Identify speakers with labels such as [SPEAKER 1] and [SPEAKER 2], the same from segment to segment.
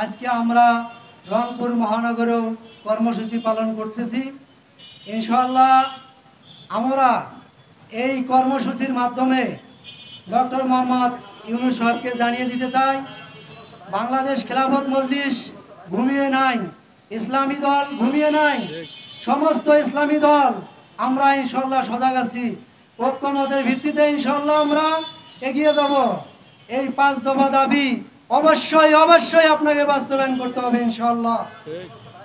[SPEAKER 1] আজকে আমরা রংপুর মহানগরেও কর্মসূচি পালন করতেছি। ইনশাআল্লাহ আমরা এই কর্মসূচির মাধ্যমে ডক্টর মোহাম্মদ ইউনূস সাহেবকে জানিয়ে দিতে চাই, বাংলাদেশ খেলাফত মজলিস ঘুমিয়ে নাই, ইসলামী দল ঘুমিয়ে নাই। সমস্ত ইসলামী দল আমরা ইনশাআল্লাহ সজাগ আছি। ঐক্যমতের ভিত্তিতে ইনশাআল্লাহ আমরা এগিয়ে যাব। এই 5 দফা দাবি অবশ্যই অবশ্যই আপনাকে বাস্তবায়ন করতে হবে ইনশাআল্লাহ।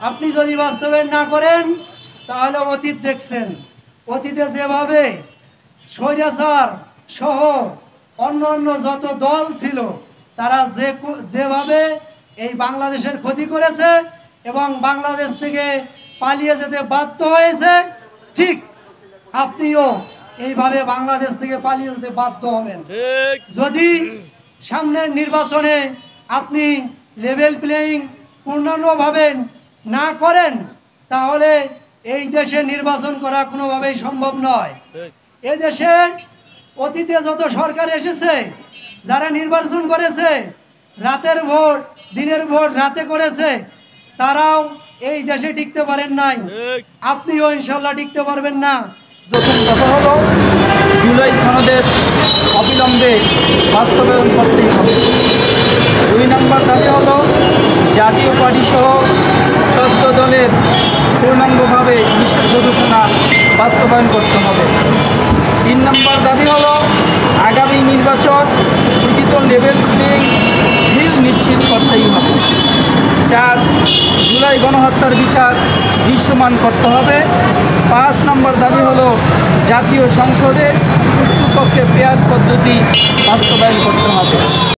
[SPEAKER 1] আপনি যদি বাস্তবায়ন না করেন তাহলে অতীত দেখছেন, অতীতে যেভাবে স্বৈরাচার সহ অন্যান্য যত দল ছিল তারা যেভাবে এই বাংলাদেশের ক্ষতি করেছে এবং বাংলাদেশ থেকে পালিয়ে যেতে বাধ্য হয়েছে, ঠিক আপনিও এইভাবে বাংলাদেশ থেকে পালিয়ে যেতে বাধ্য হবেন। যদি সামনের নির্বাচনে আপনি লেভেল প্লেয়িং পূর্ণাঙ্গভাবে না করেন তাহলে এই দেশে নির্বাচন করা কোনোভাবেই সম্ভব নয়। এই দেশে অতীতে যত সরকার এসেছে যারা নির্বাচন করেছে, রাতের ভোট দিনের ভোট রাতে করেছে, তারাও এই দেশে টিকতে পারেন নাই। আপনিও ইনশাল্লাহ টিকতে পারবেন না।
[SPEAKER 2] প্রথম কথা হলো জুলাই সনদের অবিলম্বে বাস্তবায়ন করতেই হবে। 2 নম্বর দাবি হলো জাতীয় পার্টি সহ 14 দলের পূর্ণাঙ্গভাবে নিষিদ্ধ ঘোষণা বাস্তবায়ন করতে হবে। 3 নম্বর দাবি হলো আগামী নির্বাচন প্রকৃত লেভেল প্লেইং ফিল্ড নিশ্চিত করতেই হবে। 4 জুলাই গণহত্যার বিচার দৃশ্যমান করতে হবে। 5 নম্বর দাবি হলো জাতীয় সংসদে উচ্চকক্ষে পেয়ার পদ্ধতি বাস্তবায়ন করতে হবে।